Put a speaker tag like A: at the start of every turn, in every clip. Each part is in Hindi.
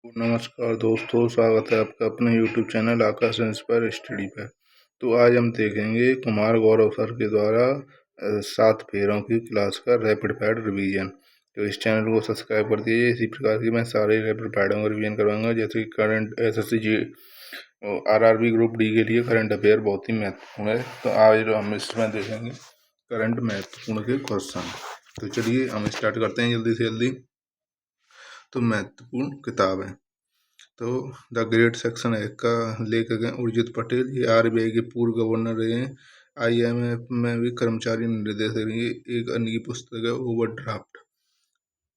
A: नमस्कार दोस्तों, स्वागत है आपका अपने YouTube चैनल आकाश इंस्पायर स्टडी पर। तो आज हम देखेंगे कुमार गौरव सर के द्वारा 7 फेरों की क्लास का रैपिड फायर रिवीजन। तो इस चैनल को सब्सक्राइब कर दीजिए। इसी प्रकार की मैं सारे रैपिड फायरों का रिवीजन करवाऊंगा, जैसे कि current SSC RRB group D के लिए करंट अफेयर बहुत ही महत्वपूर्ण है। तो आज हम इसमें देखेंगे करंट महत्वपूर्ण के क्वेश्चन। तो चलिए हम स्टार्ट करते हैं जल्दी से जल्दी। तो महत्वपूर्ण किताब है तो द ग्रेट सेक्शन है का लेखक हैं उर्जित पटेल। ये RBI के पूर्व गवर्नर रहे हैं। IMF में भी कर्मचारी निर्देशक रहे। एक अन्य पुस्तक है ओवरड्राफ्ट।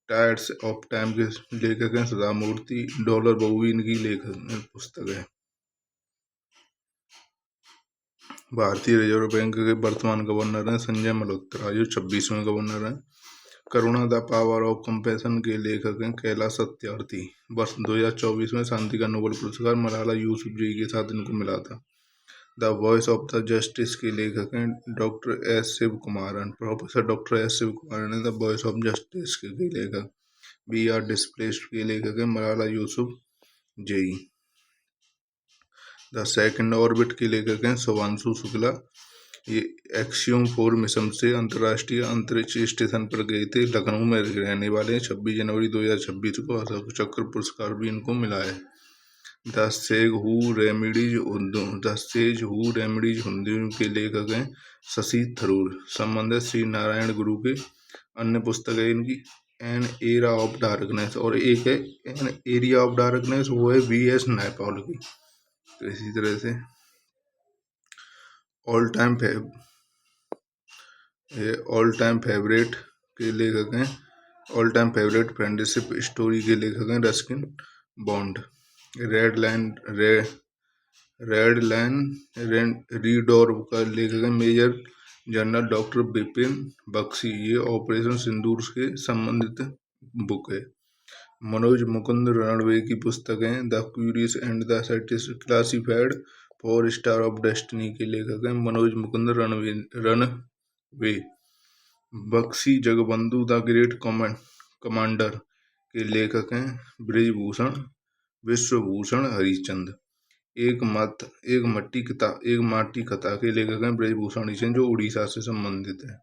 A: टायर्स ऑफ टाइम के लेखक हैं सदा मूर्ति। डॉलर बहुवी इनकी लेखक पुस्तक है। भारतीय रिजर्व बैंक के वर्तमान गवर्नर हैं संजय मल्होत्रा, जो 26वें गवर्नर हैं। करुणा द पावर ऑफ कंपैशन के लेखक हैं कैलाश सत्यार्थी। वर्ष 2024 में शांति का नोबेल पुरस्कार मलाला यूसुफजई के साथ इनको मिला था। The voice of the justice के लेखक हैं doctor S Shiv Kumaran. Professor doctor S Shiv Kumaran है द वॉइस ऑफ जस्टिस के लेखक। वी आर डिस्प्लेस्ड के लेखक हैं Malala Yousafzai. The second orbit के लेखक हैं शुभांशु शुक्ला। ये एक्सियोम 4 मिशन से अंतर्राष्ट्रीय अंतरिक्ष स्टेशन पर गए थे। लखनऊ में रहने वाले 26 जनवरी 2026 को अशोक चक्र पुरस्कार भी इनको मिला है। The sage who remedies Hindu के लेखक हैं शशि थरूर। संबंधित श्री नारायण गुरु के अन्य पुस्तक है इनकी एन एरा ऑफ डार्कनेस, और एक है एन एरिया ऑफ डार्कनेस, वो है VS नैपॉल की। तो इसी तरह से ऑल टाइम फेवरेट के लेखक हैं all time favourite friendship story के लेखक हैं रस्किन बॉन्ड। रेड लाइन रीडोर का लेखक हैं major general doctor Bipin Bakshi. ये ऑपरेशन सिंदूर के संबंधित बुक है। मनोज मुकुंद रणवे की पुस्तक है the curious and the classified 4 star of destiny के लेखक हैं Manoj Mukund Ranve. Bakshi Jagabandhu the great commander के लेखक हैं ब्रिजभूषण विश्वभूषण हरिश्चंद्र। एक माटी कथा के लेखक हैं ब्रिजभूषण हरिश्चंद्र, जो उड़ीसा से संबंधित है।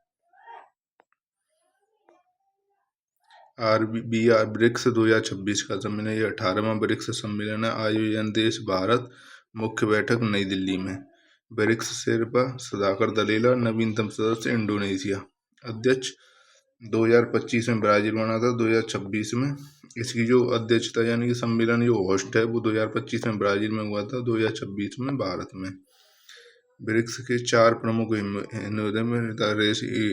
A: ब्रिक्स 2026 का सम्मेलन, ये 18वां ब्रिक्स सम्मेलन है। आयोजन देश भारत, मुख्य बैठक नई दिल्ली में। ब्रिक्स शेरपा सुधाकर दलेला, नवीनतम सदस्य इंडोनेशिया। अध्यक्ष 2025 में ब्राजील बना था, 2026 में इसकी जो अध्यक्षता यानी कि सम्मेलन जो होस्ट है वो 2025 में ब्राजील में हुआ था, 2026 में भारत में। ब्रिक्स के 4 प्रमुख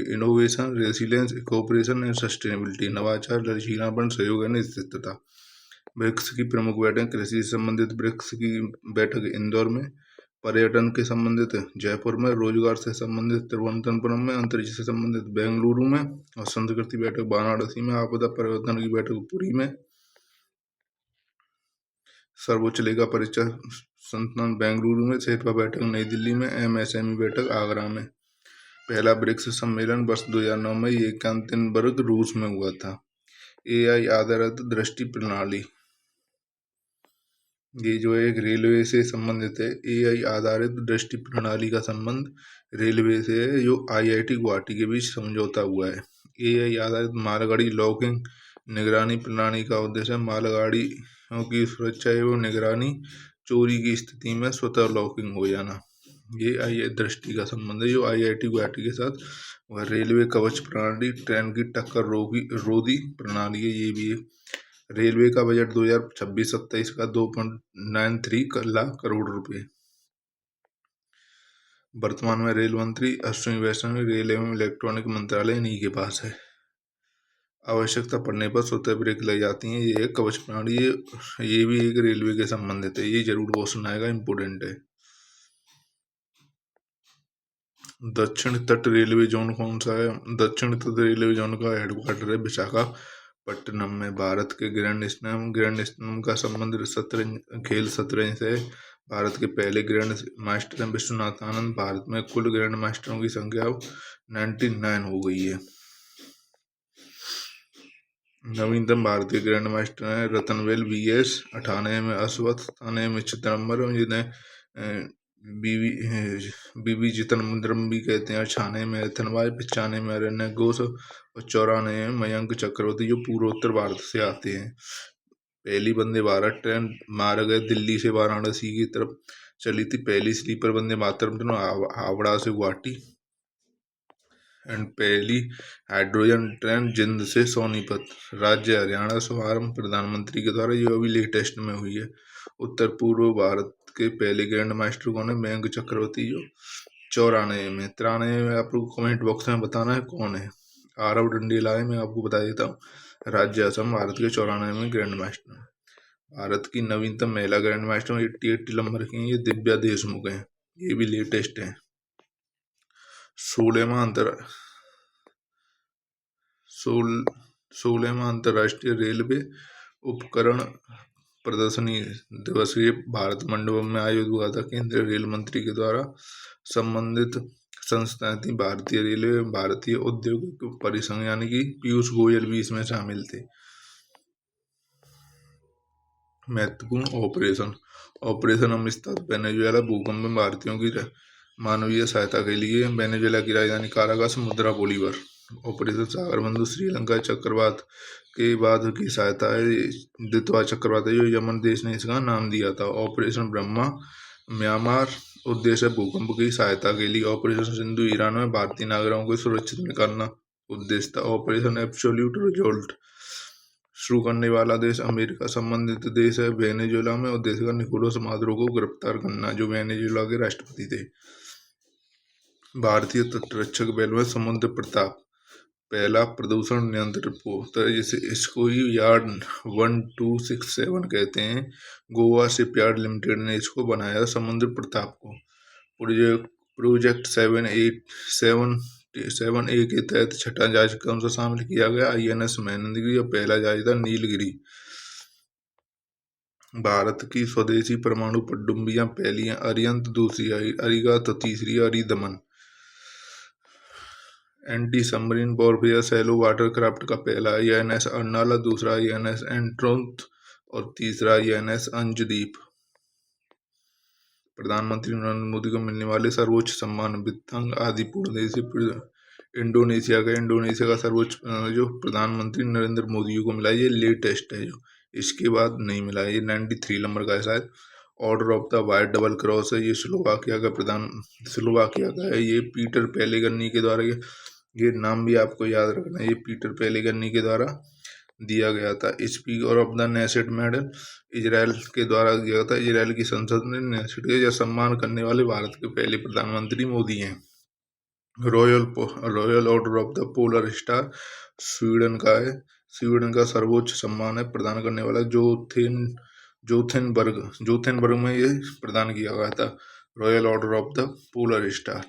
A: innovation, resilience, cooperation and sustainability. नवाचार, लचीलापन, सहयोग एवं स्थिरता। ब्रिक्स की प्रमुख बैठक कृषि से संबंधित ब्रिक्स की बैठक इंदौर में, पर्यटन के संबंधित जयपुर में, रोजगार से संबंधित तिरुवनंतपुरम में, अंतरिक्ष से संबंधित बेंगलुरु में, और संस्कृति बैठक वाराणसी में, आपदा प्रबंधन की बैठक पुरी में, सर्वोच्च लेखा परीक्षा संस्थान बेंगलुरु में, शेरपा बैठक नई दिल्ली में, MSME बैठक आगरा में। पहला ब्रिक्स सम्मेलन वर्ष 2009 में येकातेरिनबर्ग रूस में हुआ था। AI आधारित दृष्टि प्रणाली, ये जो एक रेलवे से संबंधित है। AI आधारित दृष्टि प्रणाली का संबंध रेलवे से है, जो IIT गुवाहाटी के बीच समझौता हुआ है। AI आधारित मालगाड़ी लॉकिंग निगरानी प्रणाली का उद्देश्य है मालगाड़ियों की सुरक्षा एवं निगरानी, चोरी की स्थिति में स्वतः लॉकिंग हो जाना। ये AI दृष्टि का संबंध है, जो IIT गुवाहाटी के साथ वह रेलवे कवच प्रणाली, ट्रेन की टक्कर रोधी प्रणाली है, ये भी है। रेलवे का बजट 2026-27 का 2.93 लाख करोड़ रुपए। वर्तमान में रेल मंत्री अश्विनी वैष्णव, रेल एवं इलेक्ट्रॉनिक मंत्रालय इन्हीं के पास है। आवश्यकता पड़ने पर स्वतः ब्रेक लग जाती हैं। ये एक कवच प्रणाली, ये भी एक रेलवे के संबंधित है। ये जरूर क्वेश्चन आएगा, इंपोर्टेंट है। दक्षिण तट रेलवे जोन कौन सा है? दक्षिण तट रेलवे जोन का हेडक्वार्टर है विशाखापट्टनम में। भारत के ग्रैंड स्लैम का संबंध खेल शतरंज से। भारत के पहले ग्रैंड मास्टर हैं विश्वनाथ आनंद। भारत में कुल ग्रैंड मास्टरों की संख्या 99 हो गई है। नवीनतम भारतीय ग्रैंड मास्टर हैं रतनवेल वीएस 98 में, अश्वत्थ 98 में, चिदम्बरम जिन्हें बीवी चिदम्बरम भी कहते हैं 98 में, एथनवाय 95 में, अरण्य घोष और 94 में, मयंक चक्रवर्ती जो पूर्वोत्तर भारत से आते हैं। पहली वंदे भारत ट्रेन मार्ग दिल्ली से वाराणसी की तरफ चली थी। पहली स्लीपर वंदे मातरम ट्रेन हावड़ा से गुवाहाटी। एंड पहली हाइड्रोजन ट्रेन जिंद से सोनीपत। राज्य हरियाणा। शुभारंभ प्रधानमंत्री के द्वारा, ये अभी लेटेस्ट में हुई है। उत्तर पूर्व भारत के पहले ग्रैंड मास्टर कौन है? मयंक चक्रवर्ती जो 94 में। 93 में आपको कमेंट बॉक्स में बताना है कौन है। आरव डंडेला है, मैं आपको बता देता हूँ। राज्य असम भारत के 94 में ग्रैंड मास्टर। भारत की नवीनतम महिला ग्रैंड मास्टर 80 नंबर की है, ये दिव्या देशमुख है, ये भी लेटेस्ट है। 16वां अंतर्राष्ट्रीय रेलवे उपकरण प्रदर्शनी दिवस ये भारत मंडपम में आयोजित हुआ था। केंद्रीय रेल मंत्री के द्वारा संबंधित संस्थाएं थी भारतीय रेलवे, भारतीय औद्योगिक परिसंघ यानी कि पीयूष गोयल भी इसमें शामिल थे। महत्वपूर्ण ऑपरेशन अमिस्ताद। वेनेजुएला भूकंप में भारतीयों की मानवीय सहायता के लिए वेनेजुएला की राजधानी काराकास मुद्रा बोलीवर। ऑपरेशन सागरबंधु श्रीलंका चक्रवात के बाद की सहायता है। द्वितवा चक्रवात है जो यमन देश ने इसका नाम दिया था। ऑपरेशन ब्रह्मा म्यांमार, उद्देश्य भूकंप की सहायता के लिए। ऑपरेशन सिंधु ईरान में भारतीय नागरिकों को सुरक्षित निकालना उद्देश्य था। ऑपरेशन एब्सोल्यूट रिजल्ट शुरू करने वाला देश अमेरिका। संबंधित देश है वेनेजुएला में, उद्देश्य का निकोलस मादुरो को गिरफ्तार करना जो वेनेजुएला के राष्ट्रपति थे। भारतीय तटरक्षक बल में समुद्र प्रताप पहला प्रदूषण नियंत्रण पोत है, जिसे इसको ही यार्ड 1267 कहते हैं। गोवा शिपयार्ड लिमिटेड ने इसको बनाया समुद्र प्रताप को। प्रोजेक्ट 7A के तहत छठा जहाज कौन सा शामिल किया गया? INS मैनंदगिरी और पहला जहाज था नीलगिरी। भारत की स्वदेशी परमाणु पनडुब्बियां पहली हैं अरिहंत, दूसरी अरिगा, तो तीसरी Aridaman. Anti submarine warfare shallow water craft का पहला INS अर्नाला, दूसरा INS एंट्रोथ और तीसरा INS अंजदीप। प्रधानमंत्री नरेंद्र मोदी को मिलने वाले सर्वोच्च सम्मान बित्तंग आदि पूर्ण इंडोनेशिया का सर्वोच्च जो प्रधानमंत्री नरेंद्र मोदी को मिला, ये लेटेस्ट है जो इसके बाद नहीं मिला, ये 93 नंबर का है शायद। Order of the white double cross है, ये स्लोवाकिया का है। ये पीटर पेलेग्रिनी के द्वारा ये नाम भी आपको याद रखना है, ये पीटर पेलेग्रिनी के द्वारा दिया गया था। Speaker of the Knesset medal Israel के द्वारा दिया था। इजराइल की संसद ने नेसेट का सम्मान करने वाले भारत के पहले प्रधानमंत्री मोदी हैं। Royal order of the polar star Sweden का है। स्वीडन का सर्वोच्च सम्मान है प्रदान करने वाला जोथेनबर्ग में ये प्रदान किया गया था। Royal order of the polar star.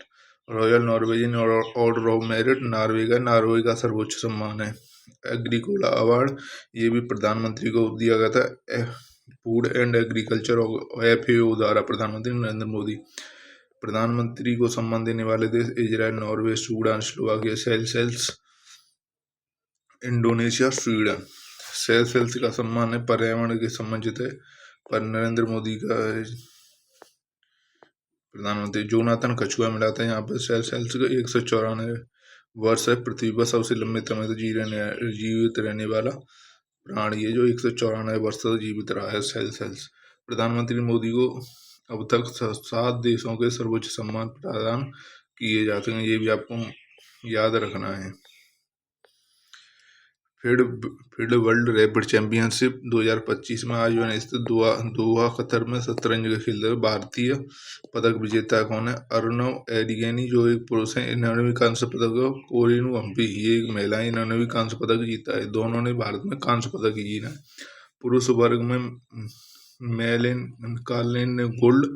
A: Royal Norwegian order of merit Norway का सर्वोच्च सम्मान है। एग्रीकोला अवार्ड ये भी प्रधानमंत्री को दिया गया था फूड एंड एग्रीकल्चर FAO द्वारा प्रधानमंत्री नरेंद्र मोदी। प्रधानमंत्री को सम्मान देने वाले देश Israel, Norway, Sudan, Slovakia, Seychelles, Indonesia, Sweden. Seychelles का सम्मान है पर्यावरण के संबंधित है, पर नरेंद्र मोदी का प्रधानमंत्री जोनाथन कछुआ मिला था यहाँ पर। सेशेल्स का 194 वर्ष है। पृथ्वी पर सबसे लंबे समय तक जीवित रहने वाला प्राणी है जो 194 वर्ष तक जीवित रहा है सेशेल्स। प्रधानमंत्री मोदी को अब तक 7 देशों के सर्वोच्च सम्मान प्रदान किए जाते हैं, ये भी आपको याद रखना है। फील्ड वर्ल्ड रैपिड चैंपियनशिप 2025 में आयोजन स्थित दोहा कतर में शतरंज के खेलते हुए भारतीय पदक विजेता कौन है? अर्णव एडिगेनी जो एक पुरुष है, इन्होंने भी कांस्य पदक। कोरिनु हम्पी ये एक महिला है, इन्होंने भी कांस्य पदक जीता है। दोनों ने भारत में कांस्य पदक जीता है। पुरुष वर्ग में मेलिन कार्लिन ने गोल्ड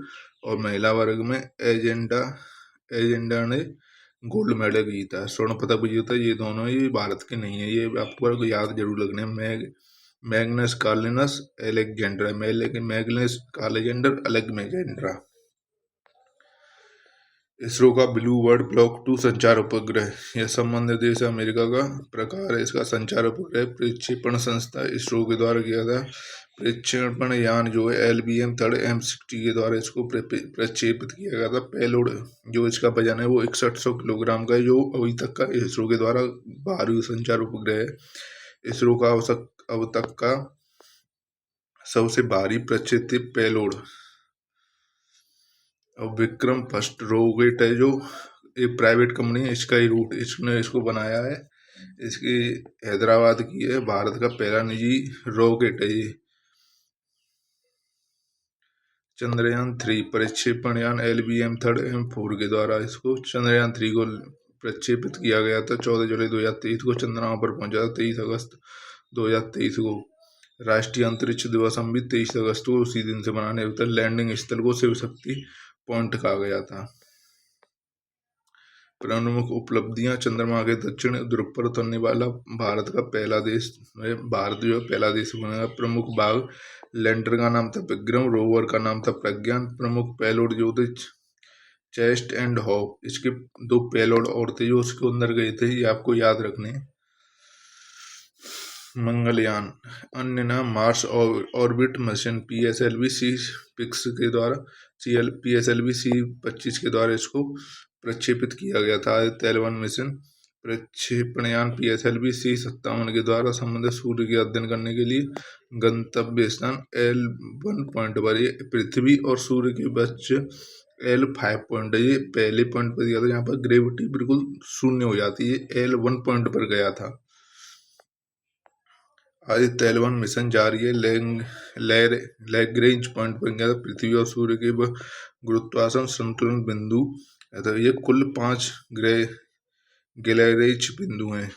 A: और महिला वर्ग में एजेंडा ने गोल्ड मेडल जीता है। स्वर्ण पदक विजेता ये दोनों ही भारत के नहीं है, ये आपको याद जरूर रखना है। मैग्नस कार्लिनस एलेक्जेंड्रा, मैग्नस कार्लेजेंडर एलेक्जेंड्रा। इसरो का ब्लू बर्ड ब्लॉक 2 संचार उपग्रह, यह संबंधित देश अमेरिका का प्रकार है। इसका संचार उपग्रह प्रक्षेपण संस्था इसरो के द्वारा किया था। प्रक्षेपण यान जो है LBM 3 M60 के द्वारा इसको प्रक्षेपित किया गया था। पेलोड जो इसका वजन है वो 6100 किलोग्राम का है, जो अभी तक का इसरो के द्वारा 12वीं संचार उपग्रह है। इसरो का अब तक का सबसे भारी प्रक्षेपित पेलोड। अब विक्रम फर्स्ट रॉकेट है जो एक प्राइवेट कंपनी है, इसका ही रूट इसने इसको बनाया है। इसकी हैदराबाद की है। भारत का पहला निजी रॉकेट है ये। चंद्रयान 3 प्रक्षेपण यान LBM 3 M4 के द्वारा इसको चंद्रयान 3 को प्रक्षेपित किया गया था। 14 जुलाई 2023 को चंद्रमा पर पहुंचा था। 23 अगस्त 2023 को राष्ट्रीय अंतरिक्ष दिवस हम भी 23 अगस्त को उसी दिन से मनाने होता है। लैंडिंग स्थल को शिव शक्ति पॉइंट कहा गया था। प्रमुख उपलब्धियां, चंद्रमा के दक्षिण ध्रुव पर उतरने वाला भारत का पहला देश है। भारत जो पहला देश बनेगा। प्रमुख भाग, लैंडर का नाम था विक्रम, रोवर का नाम था प्रज्ञान। प्रमुख पेलोड जो थे चेस्ट एंड हॉप, इसके 2 पेलोड और थे जो उसके अंदर गए थे, ये आपको याद रखने। मंगलयान, अन्य नाम Mars orbit mission PSLV C6 के द्वारा PSLV C25 के द्वारा इसको प्रक्षेपित किया गया था। L1 मिशन प्रक्षेपणयान PSLV C57 के द्वारा संबंधित सूर्य के अध्ययन करने के लिए गंतव्य स्थान L1 पॉइंट पर, ये पृथ्वी और सूर्य के बीच L5 पॉइंट है। ये पहले पॉइंट पर दिया था जहाँ पर ग्रेविटी बिल्कुल शून्य हो जाती है, L1 पॉइंट पर गया था। आदित्य L1 मिशन जारी है। लैग्रेंज पॉइंट पर गया था। पृथ्वी और सूर्य के गुरुत्वाकर्षण संतुलन बिंदु, ये कुल 5 गैलेरेज बिंदु हैं।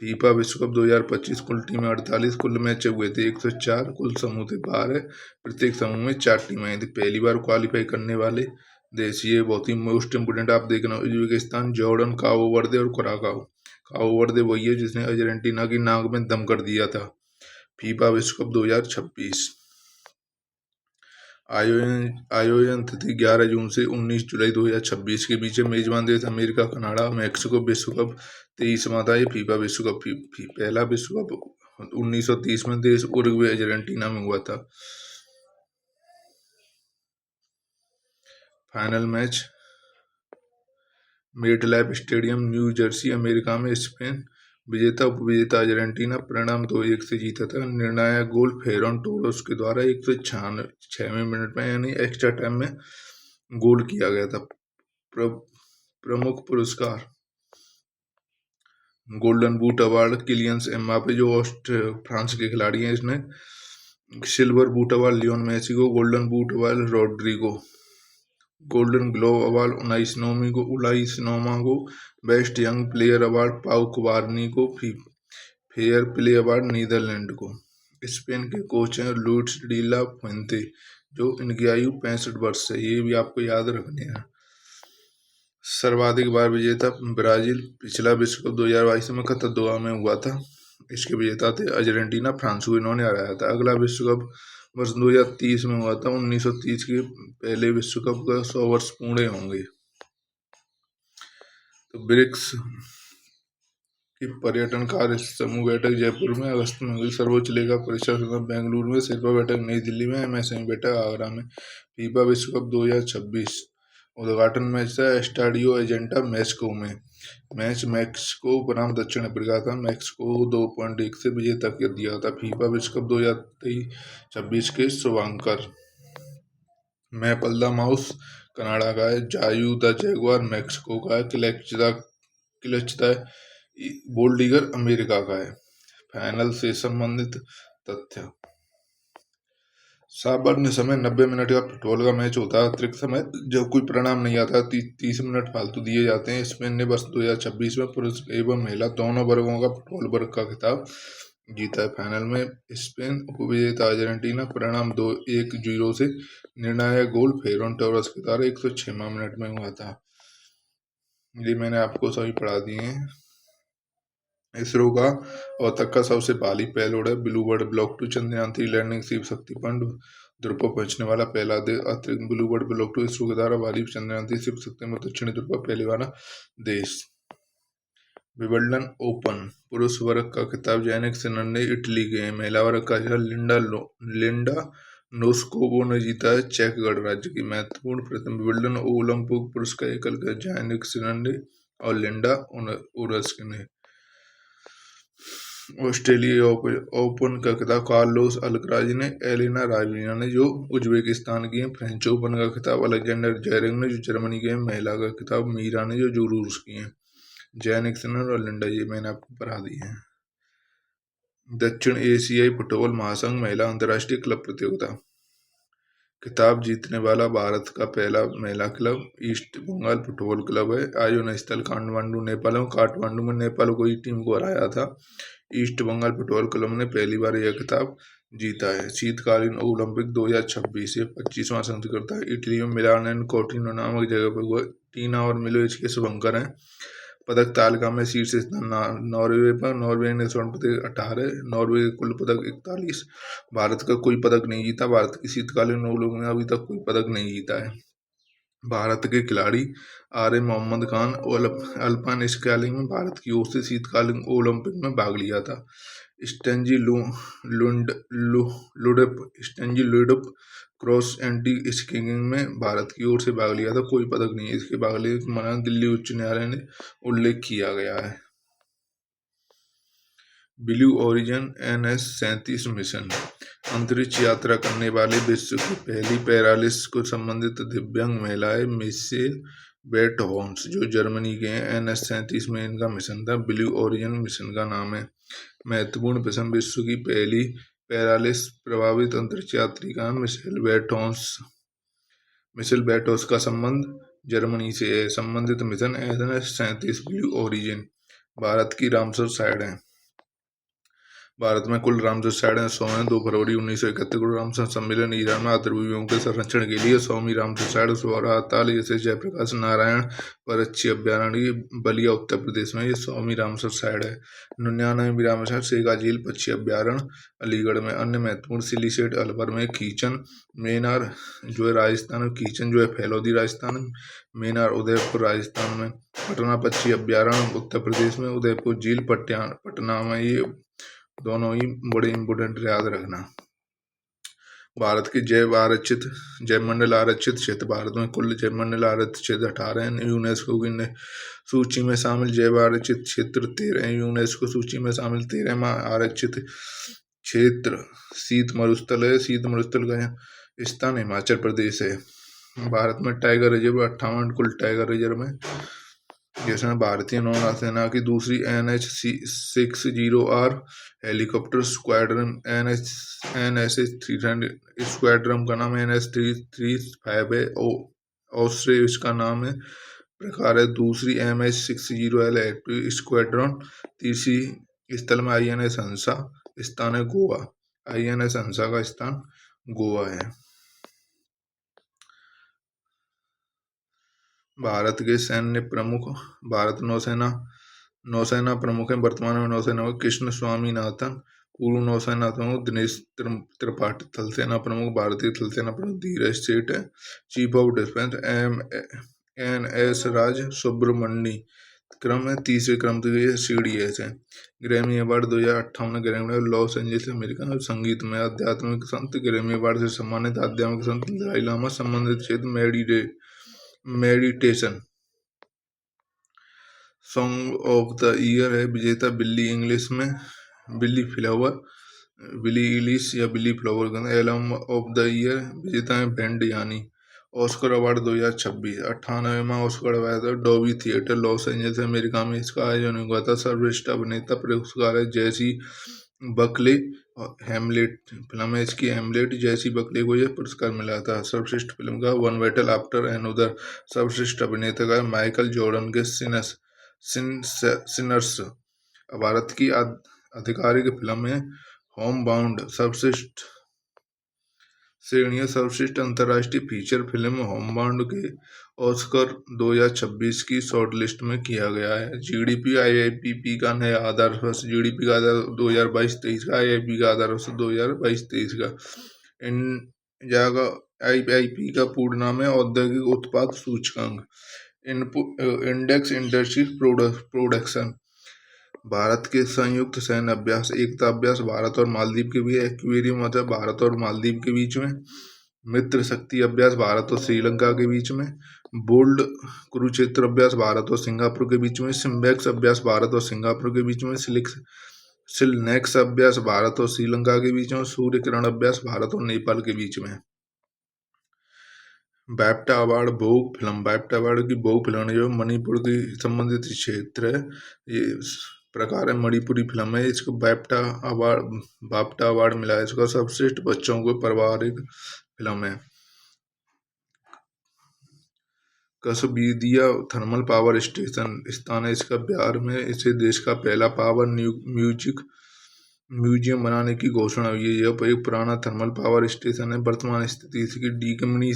A: फीफा विश्व कप 2025 कुल टीमें 48, कुल मैच हुए थे 104, कुल समूह थे 12, प्रत्येक समूह में 4 टीमें आई थी। पहली बार क्वालिफाई करने वाले देश, ये बहुत ही मोस्ट इम्पोर्टेंट आप देखना, उज्बेकिस्तान, जॉर्डन, काबो वर्दे और कुराकाओ। काबो वर्दे वही है जिसने अर्जेंटीना की नाक में दम कर दिया था। फीफा विश्व कप 2026 आयोजन तिथि 11 जून से 19 जुलाई 2026 के बीच। मेजबान देश अमेरिका, कनाडा, मैक्सिको। विश्व कप 23वां था ये फीफा विश्व कप। पहला विश्व कप 1930 में देश उरुग्वे अर्जेंटीना में हुआ था। Final match MetLife stadium, new Jersey, America में। स्पेन विजेता उपविजेता अर्जेंटीना परिणाम 2-1 से जीता था। निर्णायक गोल फेरन टोरेस के द्वारा 196वें मिनट में यानी एक्स्ट्रा टाइम में गोल किया गया था। प्रमुख पुरस्कार, golden boot award Kylian Mbappe जो फ्रांस के खिलाड़ी हैं, इसने। Silver boot award Lionel Messi को। Golden boot award Rodrigo. Golden glove award Unai सिनोमा को। Best young player award Pau कुबारनी को। फेयर प्ले अवार्ड नीदरलैंड को। स्पेन के कोच हैं लुइस डी ला फुएंते, जो इनकी आयु 65 वर्ष है, ये भी आपको याद रखने हैं। सर्वाधिक बार विजेता ब्राजील, पिछला विश्व कप 2022 में कतर दोहा में हुआ था, इसके विजेता थे अर्जेंटीना, फ्रांस को इन्होंने हराया था। अगला विश्व कप वर्ष 2030 में हुआ था। 1930 के पहले विश्व कप का 100 वर्ष पूरे होंगे। तो ब्रिक्स की पर्यटन कार्य समूह बैठक जयपुर में अगस्त में हुई। सर्वोच्च लेखा परिषद बेंगलुरु में। शिल्पा बैठक नई दिल्ली में। MSME बैठक आगरा में। फीफा विश्व कप 2026 उद्घाटन मैच था स्टाडियो अजेंटा मैक्सिको में। मैच मैक्सिको बनाम दक्षिण अफ्रीका था। मैक्सिको 2.1 से विजेता कर दिया था। फीफा विश्व कप 2026 के Shubhankar, maple the mouse Canada का है। जायू द जैगुआर मैक्सिको का है। क्लच द बोल्डिगर अमेरिका का है। फाइनल से संबंधित तथ्य, सामान्य समय 90 मिनट का फुटबॉल का मैच होता है। अतिरिक्त समय जब कोई परिणाम नहीं आता 30 मिनट फालतू दिए जाते हैं। स्पेन ने वर्ष 2026 में पुरुष एवं महिला दोनों वर्गों का फुटबॉल वर्ग का खिताब जीता है। फाइनल में स्पेन उपविजेता अर्जेंटीना परिणाम 2-1 से। निर्णायक गोल फेरन टोरेस के द्वारा 106वां मिनट में हुआ था। ये मैंने आपको सभी पढ़ा दिए हैं। इसरो का अब तक का सबसे भारी पेलोड है Blue Bird Block 2 Chandrayaan 3 landing Shiv Shakti पंड ध्रुव पर पहुंचने वाला पहला देश। अतिरिक्त ब्लू बर्ड ब्लॉक 2 इसरो के द्वारा भारी चंद्रयान 3 शिव शक्ति में दक्षिणी ध्रुव पर पहले वाला देश। विंबलडन ओपन पुरुष वर्ग का खिताब यानिक सिनर ने इटली के, महिला वर्ग का लिंडा नोस्कोवा ने जीता है चेक गणराज्य की। महत्वपूर्ण प्रथम विंबलडन ओलंपिक पुरुष का एकल का यानिक सिनर ने और लिंडा उरस्क ने। ऑस्ट्रेलिया ओपन का खिताब कार्लोस अल्कराज ने, एलिना रायबाकिना ने जो उज्बेकिस्तान की है। फ्रेंच ओपन का खिताब अलेक्जेंडर जेरेव ने जो जर्मनी के हैं। महिला का खिताब मीरा ने जो रूस की है। जैनिक सिनर और लिंडा, ये मैंने आपको पढ़ा दी है। दक्षिण एशियाई फुटबॉल महासंघ महिला अंतर्राष्ट्रीय क्लब प्रतियोगिता खिताब जीतने वाला भारत का पहला महिला club East Bengal football club है। आयोजन स्थल काठमांडू नेपाल है। काठमांडू में नेपाल को ही टीम को हराया था। ईस्ट बंगाल फुटबॉल क्लब ने पहली बार यह खिताब जीता है। शीतकालीन ओलंपिक 2026 से 25वां संस्करण है। इटली में मिलान एंड कोर्टिना नामक जगह पर टीना और मिलोविच के शुभंकर हैं। पदक तालिका में शीर्ष स्थान नॉर्वे पर। नॉर्वे ने स्वर्ण पदक 18, नॉर्वे के कुल पदक 41। भारत का कोई पदक नहीं जीता। भारत की शीतकालीन ओलंपिक में अभी तक कोई पदक नहीं जीता है। भारत के खिलाड़ी R A Mohammad Khan alpine skiing में भारत की ओर से शीतकालीन ओलंपिक में भाग लिया था। स्टेंजी लुडप क्रॉस एंटी स्कीइंग में भारत की ओर से भाग लिया था। कोई पदक नहीं है इसके भाग लेने का मना दिल्ली उच्च न्यायालय ने उल्लेख किया गया है। ब्लू ओरिजिन NS-37 मिशन अंतरिक्ष यात्रा करने वाले विश्व की पहली पैरालिस को संबंधित दिव्यांग महिलाएं मिशेल वेटहोन्स जो जर्मनी के हैं। NS-37 में इनका मिशन था। ब्लू ओरिजिन मिशन का नाम है। महत्वपूर्ण मिशन विश्व की पहली पैरालिस प्रभावित अंतरिक्ष यात्री का मिशेल वेटहोन्स का संबंध जर्मनी से है। संबंधित mission NS-37 blue origin Bharat की रामसर साइड है। भारत में कुल रामसर साइट 100 हैं। 2 फरवरी 1971 को रामसर सम्मेलन ईरान में आतंकवादियों के संरक्षण के लिए 100वीं रामसर साइट अस्पताल जैसे जयप्रकाश नारायण पक्षी अभ्यारण्य बलिया उत्तर प्रदेश में ये 100वीं रामसर साइट है। 99वीं रामसर सेगा झील पक्षी अभ्यारण्य अलीगढ़ में। अन्य महत्वपूर्ण सिलीसेट अलवर में। खीचन मेनार जो है राजस्थान में। खीचन जो है फैलौदी राजस्थान में। मेनार उदयपुर राजस्थान में। पटना पक्षी अभ्यारण्य उत्तर प्रदेश में। उदयपुर झील पटना में। ये दोनों ही बड़े इंपोर्टेंट याद रखना। भारत के जैव मंडल आरक्षित क्षेत्र भारत में कुल जैव मंडल आरक्षित क्षेत्र 18 हैं। यूनेस्को की सूची में शामिल जैव आरक्षित क्षेत्र 13 हैं। यूनेस्को सूची में शामिल 13वां आरक्षित क्षेत्र शीत मरुस्थल है। शीत मरुस्थल का स्थान हिमाचल प्रदेश है। भारत में टाइगर रिजर्व 58 कुल टाइगर रिजर्व है। जिसमें भारतीय नौसेना की दूसरी NH-60R helicopter squadron NSH 300 squadron का नाम NH-335 है। ऑस्ट्रे इसका नाम है प्रकार है। दूसरी MH-60L स्क्वाड्रन। तीसरी स्थल में INS हंसा। स्थान है गोवा। INS हंसा का स्थान गोवा है। भारत के सैन्य प्रमुख भारत नौसेना प्रमुख हैं। वर्तमान में नौसेना में कृष्ण स्वामीनाथन। पूर्व नौसेना प्रमुख दिनेश त्रिपाठी। थल सेना प्रमुख भारतीय थल सेना प्रमुख धीरज सेठ है। चीफ ऑफ डिफेंस NS राज सुब्रमण्यम। क्रम है तीसरे क्रम तक CDS है। Grammy award 2058 Grammy loss Angeles America में। संगीत में आध्यात्मिक संत ग्रैमी अवार्ड से सम्मानित आध्यात्मिक संत दलाई लामा। संबंधित क्षेत्र meditation. Song of the year है विजेता बिली इंग्लिश में बिली इलिश या Billie flower. Album of the year विजेता है बैंड यानी। ऑस्कर अवार्ड 2026 98वां Oscar award Dolby theatre Los Angeles America में इसका आयोजन हुआ था। सर्वश्रेष्ठ अभिनेता पुरस्कार है जैसी बकले। हेमलेट फिल्म है इसकी हेमलेट। जैसी बकले को यह पुरस्कार मिला था। सर्वश्रेष्ठ फिल्म का वन बैटल आफ्टर एनदर। सर्वश्रेष्ठ अभिनेता का माइकल जॉर्डन के सिनर्स। भारत की आधिकारिक फिल्म है होम बाउंड। श्रेणियां सर्वश्रेष्ठ अंतर्राष्ट्रीय फीचर फिल्म होमबाउंड के ऑस्कर 2026 की शॉर्ट लिस्ट में किया गया है। जीडीपी आईआईपी का नया आधार वर्ष, जीडीपी का आधार 2022-23 का, आईआईपी का आधार वर्ष 2022-23 का। जागा आईआईपी का पूर्ण नाम है औद्योगिक उत्पाद सूचकांक। Index industry production. भारत के संयुक्त सैन्य अभ्यास, एकता अभ्यास भारत और मालदीव के बीच, एक्वेरियम मतलब भारत और मालदीव के बीच में। मित्र शक्ति अभ्यास भारत और श्रीलंका के बीच में। बोल्ड कुरुक्षेत्र अभ्यास भारत और सिंगापुर के बीच में। सिम्बेक्स अभ्यास भारत और सिंगापुर के बीच में। सिलनेक्स अभ्यास भारत और श्रीलंका के बीच में। सूर्य किरण अभ्यास भारत और नेपाल के बीच में। बैप्टा अवार्ड भोग फिल्म, बैप्टा अवार्ड की भोग फिल्म जो मणिपुर की संबंधित क्षेत्र है, ये प्रकार है मणिपुरी फिल्म है। इसको बाफ्टा अवार्ड मिला है। इसका सर्वश्रेष्ठ बच्चों को पारिवारिक फिल्म है। कसबीदिया थर्मल पावर स्टेशन स्थान है इसका बिहार में। इसे देश का पहला पावर म्यूजियम बनाने की घोषणा हुई है। यह एक पुराना थर्मल पावर स्टेशन है। वर्तमान स्थिति इसकी दिगमिणी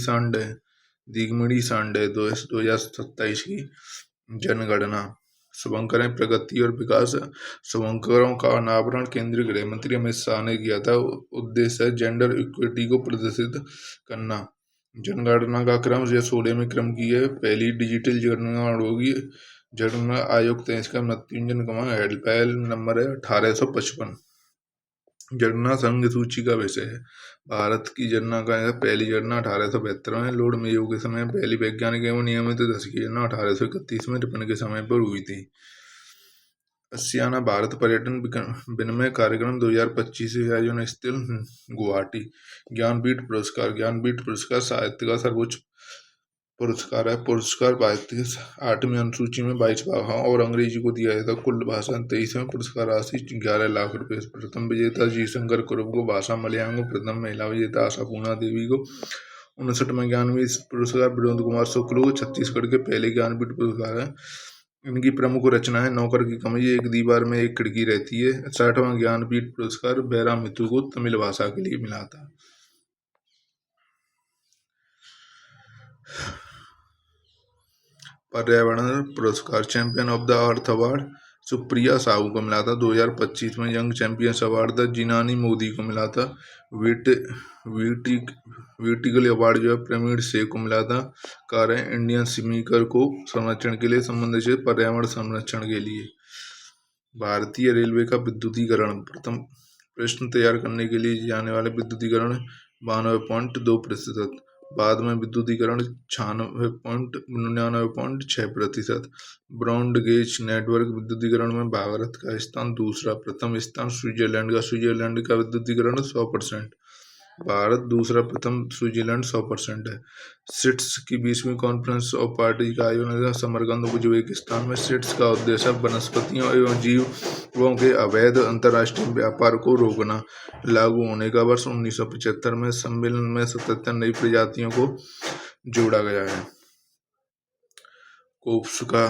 A: सांडे 2027 की जनगणना। शुभंकरें प्रगति और विकास। शुभंकरों का अनावरण केंद्रीय गृह मंत्री अमित शाह ने किया था। उद्देश्य है जेंडर इक्विटी को प्रदर्शित करना। जनगणना का क्रम यह 16वें क्रम की है। पहली डिजिटल जनगणना होगी। जनगणना आयोग 23 का मृत्युंजन कुमार हेल्पलाइन नंबर है 1855। जनगणना संघ सूची का विषय है। भारत की जनगणना का पहली जनगणना 1872 में लॉर्ड मेयो के समय, पहली वैज्ञानिक एवं नियमित दशकीय जनगणना 1831 में रिपन के समय पर हुई थी। आसियाना भारत पर्यटन विनिमय कार्यक्रम 2025 से आयोजन स्थल गुवाहाटी। ज्ञानपीठ पुरस्कार साहित्य का सर्वोच्च पुरस्कार है। पुरस्कार भारत की 8वीं अनुसूची में 22 भाषाओं और अंग्रेजी को दिया जाता। कुल भाषा 23वें। पुरस्कार राशि 11 लाख रुपए। प्रथम विजेता जी शंकर कुरुप को भाषा मलयालम को। प्रथम महिला विजेता आशा पूर्णा देवी को। 59वां ज्ञानपीठ पुरस्कार विनोद कुमार शुक्ल को छत्तीसगढ़ के पहले ज्ञानपीठ पुरस्कार है। इनकी प्रमुख रचना है नौकर की कमाई, एक दीवार में एक खिड़की रहती है। 60वां ज्ञानपीठ पुरस्कार बैरा मित्तू को तमिल भाषा के लिए मिला था। पर्यावरण पुरस्कार champion of the earth award Supriya Sahu को मिला था 2025 में। यंग चैंपियंस अवार्ड द जिनानी मोदी को मिला था। वीटिकल अवार्ड जो है प्रवीण से को मिला था। कारण इंडियन स्पीकर को संरक्षण के लिए संबंधित से पर्यावरण संरक्षण के लिए। भारतीय रेलवे का विद्युतीकरण। प्रथम प्रश्न तैयार करने के लिए जाने वाले विद्युतीकरण 92.2%। बाद में विद्युतीकरण 96.99.6%। ब्रॉड गेज नेटवर्क विद्युतीकरण में भारत का स्थान दूसरा। प्रथम स्थान स्विट्जरलैंड का विद्युतीकरण 100%। भारत दूसरा, प्रथम स्विट्जरलैंड 100% है। सिट्स की 20वीं कॉन्फ्रेंस ऑफ पार्टी का आयोजन समरकंद उज्बेकिस्तान में। सिट्स का उद्देश्य वनस्पतियों एवं जीवों के अवैध अंतर्राष्ट्रीय व्यापार को रोकना। लागू होने का वर्ष 1975 में। सम्मेलन में 77 नई प्रजातियों को जोड़ा गया है। कोप्स का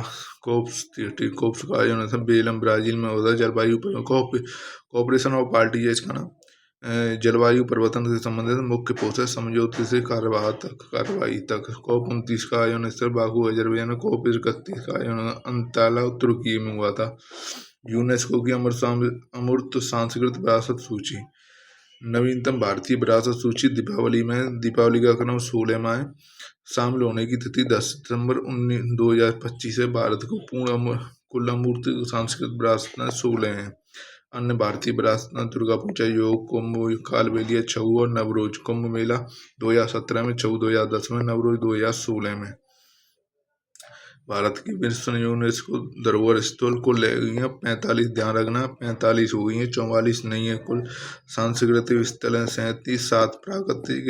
A: आयोजन बेलम ब्राजील में होता है। जलवायु कोऑपरेशन ऑफ पार्टी है इसका नाम। जलवायु परिवर्तन से संबंधित मुख्य पोषक समझौते से कार्रवाई तक। COP29 का आयोजन स्थल बाकू अजरबैजान। COP31 का आयोजन अंताला तुर्की में हुआ था। यूनेस्को की अमूर्त सांस्कृतिक विरासत सूची। नवीनतम भारतीय विरासत सूची दीपावली का क्रम 16वां है। शामिल होने की तिथि 10 सितंबर 2025 है। भारत को कुल अमूर्त सांस्कृतिक विरासत 16 है। अन्य भारतीय विरासत दुर्गा पूजा, योग, कुंभ, कालबेलिया, छऊ और नवरोज। कुंभ मेला 2017 में, छऊ 2010 में, नवरोज 2016 में। भारत की विश्व यूनेस्को धरोहर स्थल कुल रह गई है 45। ध्यान रखना 45 हो गई है, 44 नहीं है। कुल सांस्कृतिक स्थल है 37। 7 प्राकृतिक,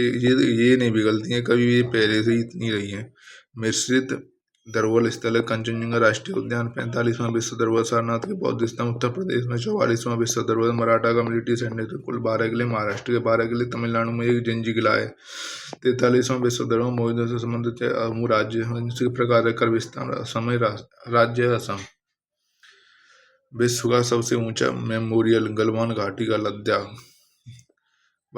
A: ये नहीं बिगड़ती हैं कभी, ये पहले से ही इतनी रही है। मिश्रित धरोहर स्थल है कंचनजंगा राष्ट्रीय उद्यान 45वां विश्व धरोहर। सारनाथ के बौद्ध स्तंभ उत्तर प्रदेश में 44वां विश्व धरोहर। मराठा का मिलिट्री सेंटर कुल 12 किले। महाराष्ट्र के 12 किले। तमिलनाडु में एक जंजी किला है। 43वां विश्व धरोहर मोहितों से संबंधित है। अहमू राज्य इसी प्रकार कर विस्तार समय राज्य असम। विश्व का सबसे ऊंचा मेमोरियल गलवान घाटी का लद्दाख।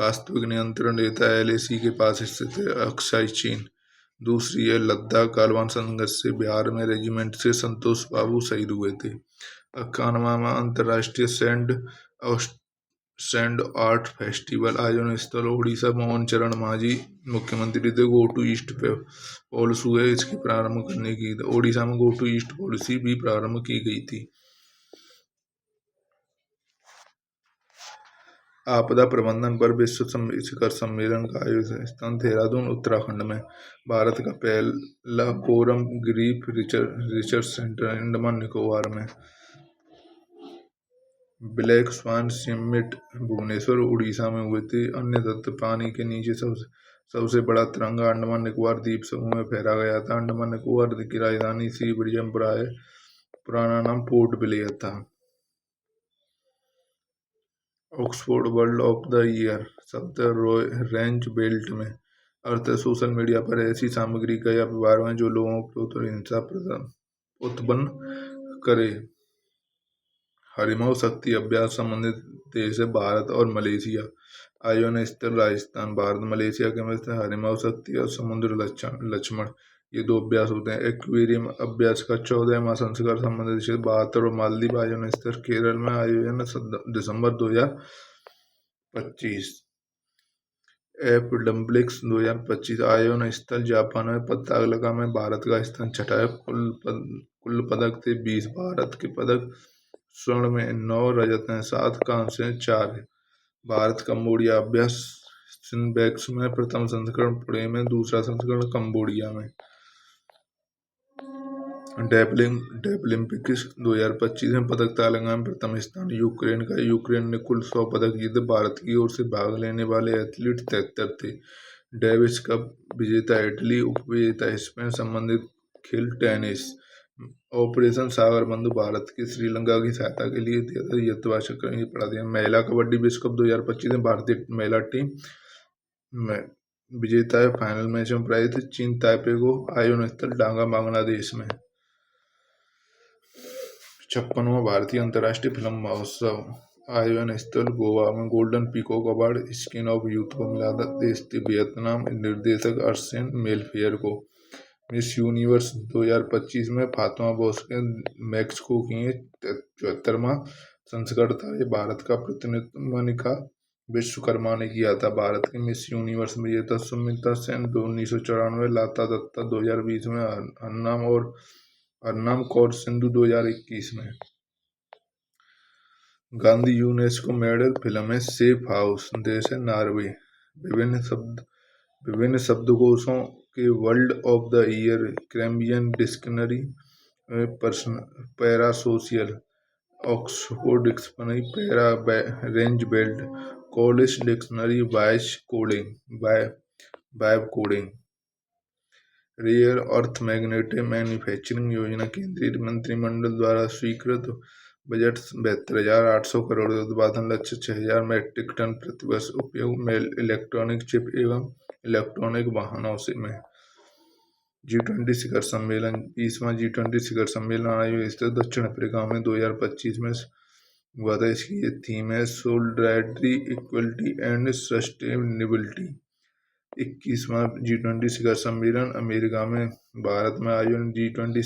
A: वास्तविक नियंत्रण रेता LAC के पास स्थित है। अक्साई चीन। दूसरी है लद्दाख। गालवान संघर्ष से बिहार में रेजिमेंट से संतोष बाबू शहीद हुए थे। 91वां अंतर्राष्ट्रीय सैंड आर्ट फेस्टिवल आयोजन स्थल ओडिशा। मोहन चरण मांझी मुख्यमंत्री थे। गो टू ईस्ट पॉलिसी है इसकी प्रारंभ करने की। ओडिशा में गो टू ईस्ट पॉलिसी भी प्रारंभ की गई थी। आपदा प्रबंधन पर विश्व शिखर सम्मेलन का आयोजन स्थान देहरादून उत्तराखंड में। भारत का पहला coral reef research centre Andaman Nicobar में। Black swan summit Bhubaneswar Orissa में हुए थे। अन्य तथ्य पानी के नीचे सबसे बड़ा तिरंगा अंडमान निकोबार द्वीप समूह में फहरा गया था। अंडमान निकोबार की राजधानी श्री विजयपुरा है। पुराना नाम पोर्ट ब्लेयर था। Oxford word of the year शब्द रेंज बेल्ट में अर्थ है सोशल मीडिया पर ऐसी सामग्री का या व्यवहार में जो लोगों को हिंसा उत्पन्न करे। हरिमौ शक्ति अभ्यास संबंधित देश है भारत और मलेशिया। आयोजन स्थल राजस्थान। भारत मलेशिया के मध्य हरिमौ शक्ति और समुद्र लक्ष्मण ये दो अभ्यास होते हैं। एक्वेरियम अभ्यास का 14वां संस्करण संबंधित देश 72 और मालदीव। आयोजन स्थल केरल में। आयोजन दिसंबर 2025। डम्बलिक्स 2025 आयोजन स्थल जापान में। पताका में भारत का स्थान छठा है। कुल पदक थे 20। भारत के पदक स्वर्ण में 9, रजत में 7, कांस्य में 4 है। भारत कंबोडिया अभ्यास सिनबैक्स में प्रथम संस्करण पुणे में। दूसरा संस्करण कंबोडिया में। डेफलिम्पिक्स 2025 में पदक तालिका में प्रथम स्थान यूक्रेन का। यूक्रेन ने कुल 100 पदक जीते। भारत की ओर से भाग लेने वाले एथलीट 73 थे। डेविस कप विजेता इटली। उपविजेता स्पेन। संबंधित खेल टेनिस। ऑपरेशन सागर बंधु भारत की श्रीलंका की सहायता के लिए पड़ा दिया। महिला कबड्डी विश्व कप 2025 में भारतीय महिला टीम में विजेता है। फाइनल मैच में पराजित चीन ताइपे को। आयोजन स्थल डांगा बांग्लादेश में। 56वां भारतीय अंतर्राष्ट्रीय फिल्म महोत्सव। आयोजन स्थल गोवा में। Golden peacock award screen of youth को मिला था। देश वियतनाम। निर्देशक अर्सेन मेलफेयर को। मिस यूनिवर्स 2025 में फातिमा बोस के मैक्सिको की 74वां संस्करण था। ये भारत का प्रतिनिधित्व मनिका विश्वकर्मा ने किया था। भारत के मिस यूनिवर्स विजेता सुमिता सेन 1994। लाता दत्ता 2020 में। हरनाम कौर सिंधु 2021 में। गांधी यूनेस्को मेडल फिल्म है सेफ हाउस। देश है नॉर्वे। विभिन्न शब्दकोशों के world of the year Cambridge dictionary parasocial. Oxford dictionary para range belt. Collins dictionary vibe coding. Rare earth magnetic manufacturing योजना केंद्रीय मंत्रिमंडल द्वारा स्वीकृत। बजट 72,800 करोड़। उत्पादन लक्ष्य 6,000 मैट्रिक टन प्रति वर्ष। उपयोग में इलेक्ट्रॉनिक चिप एवं इलेक्ट्रॉनिक वाहनों से में। G20 शिखर सम्मेलन। 20वां G20 शिखर सम्मेलन आयोजित दक्षिण अफ्रीका में 2025 में हुआ था। इसकी ये थीम है सोलिडरिटी, इक्वलिटी एंड सस्टेनेबिलिटी। 21वां G20 शिखर सम्मेलन अमेरिका में। भारत में आयोजन G20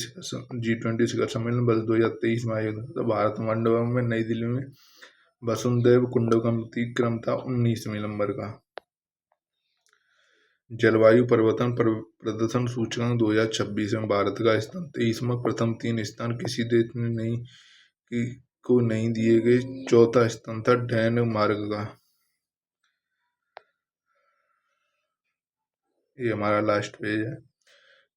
A: शिखर सम्मेलन वर्ष 2023 में आयोजित था। भारत मंडपम में नई दिल्ली में। वसुंधैव कुंडकम क्रम था 19वें नंबर का। जलवायु परिवर्तन प्रदर्शन सूचकांक 2026 में भारत का स्थान 23वां। प्रथम 3 स्थान किसी देश ने को नहीं दिए गए। चौथा स्थान था डेनमार्क का। ये हमारा लास्ट पेज है।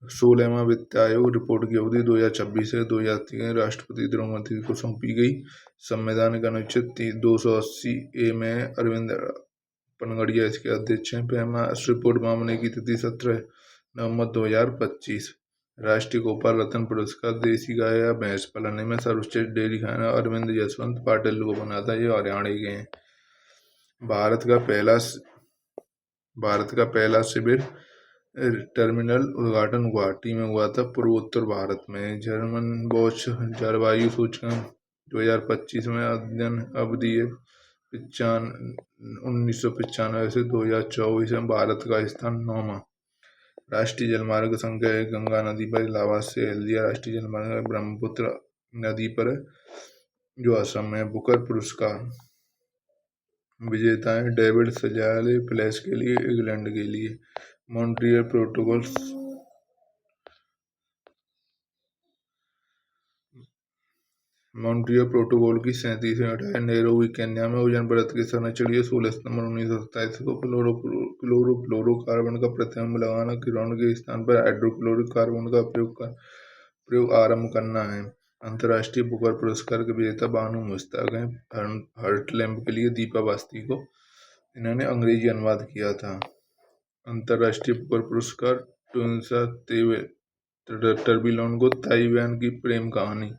A: 16वां वित्त आयोग रिपोर्ट की अवधि 2026 से 2030 राष्ट्रपति द्रौपदी को सौंपी गई। संवैधानिक अनुच्छेद 280A में अरविंद पनगड़िया इसके अध्यक्ष हैं। रिपोर्ट मामले की तिथि 17 नवंबर 2025। राष्ट्रीय गोपाल रत्न पुरस्कार देसी गाय या भैंस पालने में सर्वश्रेष्ठ डेयरी खाना अरविंद जसवंत पाटिल को बना था। ये हरियाणा के हैं। भारत का पहला सिविल टर्मिनल उद्घाटन गुवाहाटी में हुआ था। पूर्वोत्तर भारत में। जर्मन बॉश जलवायु सूचकांक 2025 में अध्ययन अवधि 1995 से 2024 में भारत का स्थान 9वां। राष्ट्रीय जलमार्ग संख्या 1 गंगा नदी पर इलाहाबाद से हल्दिया राष्ट्रीय जलमार्ग ब्रह्मपुत्र नदी पर जो असम में। बुकर पुरस्कार विजेता हैं डेविड सजाले फ्लैश के लिए इंग्लैंड के लिए। मॉन्ट्रियल प्रोटोकॉल की 37वीं हटाए। नैरोबी केन्या में ओजोन परत के संरक्षण 16 सितंबर 1927 को क्लोरोफ्लोरोकार्बन का प्रतिबंध लगाना, किरणों के स्थान पर हाइड्रोक्लोरिक कार्बन का प्रयोग आरंभ करना है। अंतर्राष्ट्रीय बुकर पुरस्कार के विजेता बानू मुश्ताक हैं हर्टलैम्ब के लिए। दीपा बास्ती को इन्होंने अंग्रेजी अनुवाद किया था। अंतर्राष्ट्रीय बुकर पुरस्कार ट्विंसा टर्बिलोन को ताइवान की प्रेम कहानी।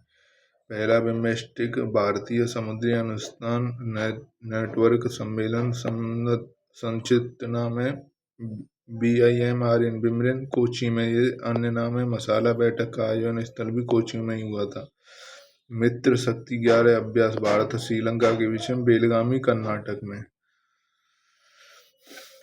A: पहला बिम्स्टेक भारतीय समुद्री अनुसंधान नेटवर्क सम्मेलन संक्षिप्त नाम है BIMRN बिमरन कोची में। ये अन्य नाम है। मसाला बैठक का आयोजन स्थल भी कोची में ही हुआ था। मित्र शक्ति 11 अभ्यास भारत और श्रीलंका के बीच में बेलगामी कर्नाटक में।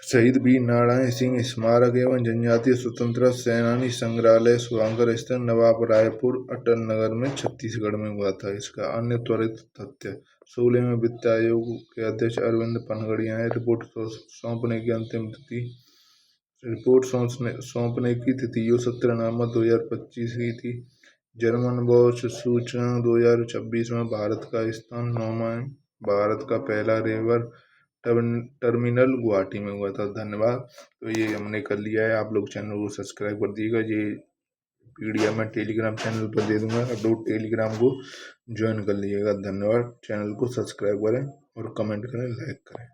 A: शहीद वीर नारायण सिंह स्मारक एवं जनजातीय स्वतंत्रता सेनानी संग्रहालय सुहागपुर स्थित नवाब रायपुर अटल नगर में छत्तीसगढ़ में हुआ था। इसका अन्य त्वरित तथ्य 16 में वित्त आयोग के अध्यक्ष अरविंद पनगड़िया है। रिपोर्ट सौंपने की अंतिम तिथि सौंपने की तिथि 17 नवंबर 2025 की थी। जर्मन बॉश सूचकांक 2026 में भारत का स्थान 9वां है। भारत का पहला रेवर टर्मिनल गुवाहाटी में हुआ था। धन्यवाद। तो ये हमने कर लिया है। आप लोग चैनल को सब्सक्राइब कर दीजिएगा। ये PDF मैं टेलीग्राम चैनल पर दे दूंगा, आप लोग टेलीग्राम को ज्वाइन कर लीजिएगा। धन्यवाद। चैनल को सब्सक्राइब करें और कमेंट करें, लाइक करें।